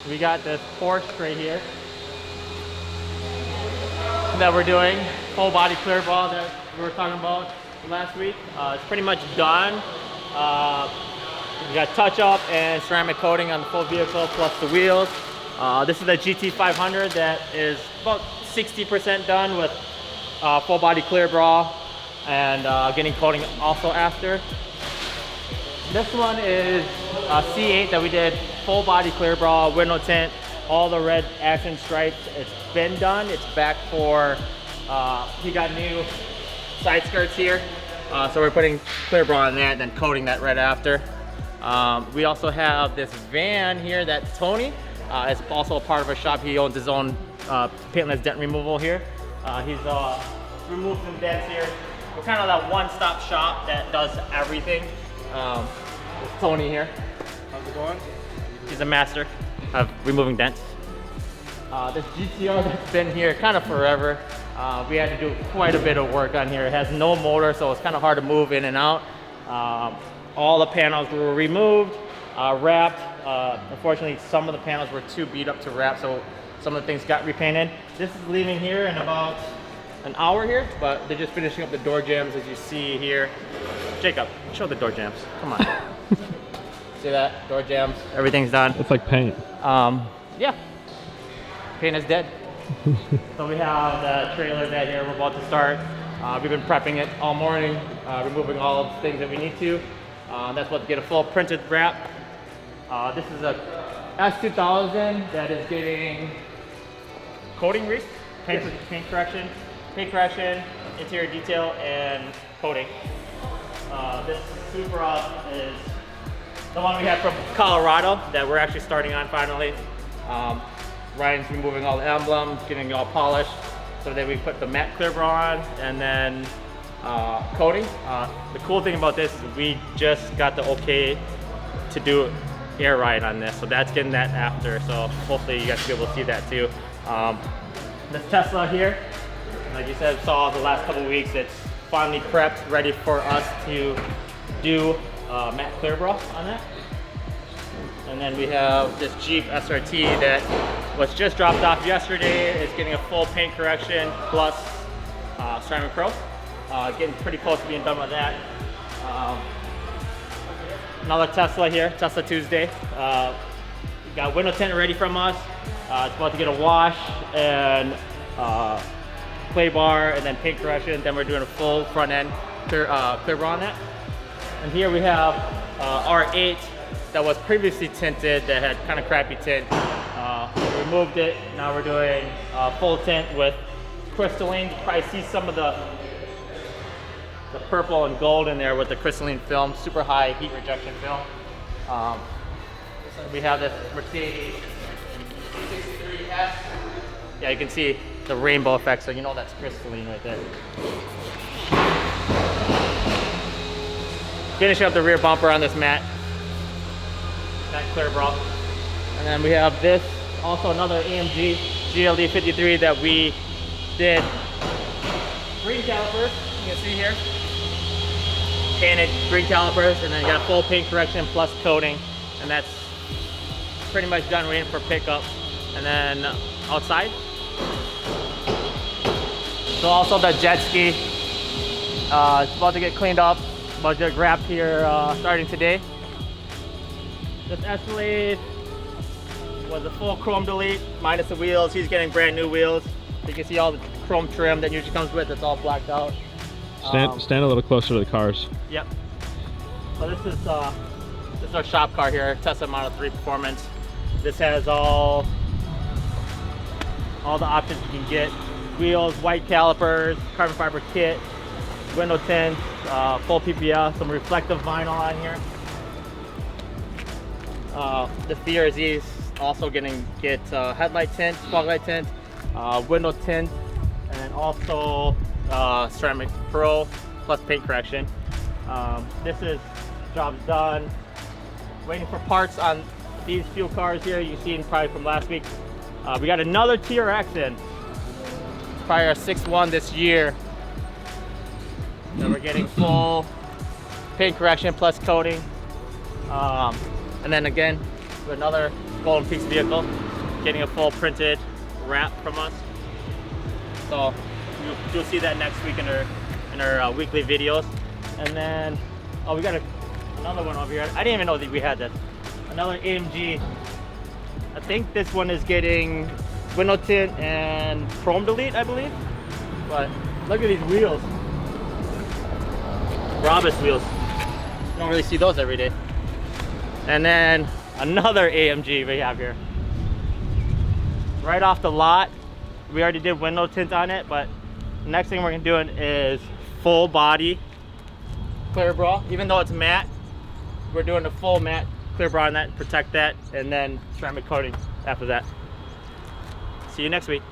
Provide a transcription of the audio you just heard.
We got this Porsche right here that we're doing, full body clear bra that we were talking about last week. It's pretty much done. We got touch up and ceramic coating on the full vehicle plus the wheels. This is the GT500 that is about 60% done with full body clear bra and getting coating also after. This one is a C8 that we did full body clear bra, window tint, all the red accent stripes. It's been done. It's back for, he got new side skirts here. So we're putting clear bra on that and then coating that right after. We also have this van here that Tony is also a part of our shop. He owns his own paintless dent removal here. He's removed some dents here. We're kind of that one-stop shop that does everything. It's Tony here. How's it going? He's a master of removing dents. This GTO that's been here kind of forever. We had to do quite a bit of work on here. It has no motor, so it's kind of hard to move in and out. All the panels were removed, wrapped. Unfortunately, some of the panels were too beat up to wrap, so some of the things got repainted. This is leaving here in about an hour here, but they're just finishing up the door jambs as you see here. Jacob, show the door jambs. Come on. See that? Door jambs. Everything's done. It's like paint. Yeah. Paint is dead. So we have the trailer that here we're about to start. We've been prepping it all morning, removing all of the things that we need to. That's about to get a full printed wrap. This is a S2000 that is getting coating wreath, paint correction, interior detail, and coating. This Supra is the one we had from Colorado that we're actually starting on finally. Ryan's removing all the emblems, getting it all polished, so that we put the matte clear bra on and then coating. The cool thing about this is we just got the okay to do air ride on this, so that's getting that after. So hopefully you guys will be able to see that too. This Tesla here, like you said, saw the last couple of weeks, it's finally prepped, ready for us to do matte clear bra on that. And then we have this Jeep SRT that was just dropped off yesterday. It's getting a full paint correction plus ceramic pro. Getting pretty close to being done with that. Another Tesla here, Tesla Tuesday. We got window tint ready from us. It's about to get a wash and clay bar and then paint correction. Then we're doing a full front end clear bra on that. And here we have R8 that was previously tinted that had kind of crappy tint. We removed it. Now we're doing full tint with crystalline. You probably see some of the purple and gold in there with the crystalline film, super high heat rejection film. We have this Mercedes 63S. Yeah, you can see the rainbow effect, so you know that's crystalline right there. Finishing up the rear bumper on this matte clear bra. And then we have this, also another AMG GLD 53 that we did green calipers, you can see here. Painted green calipers, and then got a full paint correction plus coating, and that's pretty much done, waiting for pickup. And then outside, so also the jet ski, it's about to get cleaned up, about to get wrapped here starting today. This Escalade was a full chrome delete minus the wheels. He's getting brand new wheels. You can see all the chrome trim that usually comes with. It's all blacked out. Stand a little closer to the cars. Yep. So this is our shop car here, Tesla Model 3 Performance. This has all the options you can get: wheels, white calipers, carbon fiber kit, window tint, full PPF, some reflective vinyl on here. The CRZ is also get headlight tint, fog light tint, window tint, and then also ceramic pro plus paint correction. This is job's done. Waiting for parts on these few cars here. You've seen probably from last week. We got another TRX in. Probably our 6th this year. So we're getting full paint correction plus coating. And then again, another Golden Peaks vehicle, getting a full printed wrap from us. So you'll see that next week in our weekly videos. And then, oh, we got another one over here. I didn't even know that we had that. Another AMG. I think this one is getting window tint and chrome delete, I believe. But look at these wheels. Brabus wheels. You don't really see those every day. And then another AMG we have here. Right off the lot. We already did window tint on it, but the next thing we're gonna do is full body clear bra. Even though it's matte, we're doing a full matte clear bra on that, protect that, and then ceramic coating after that. See you next week.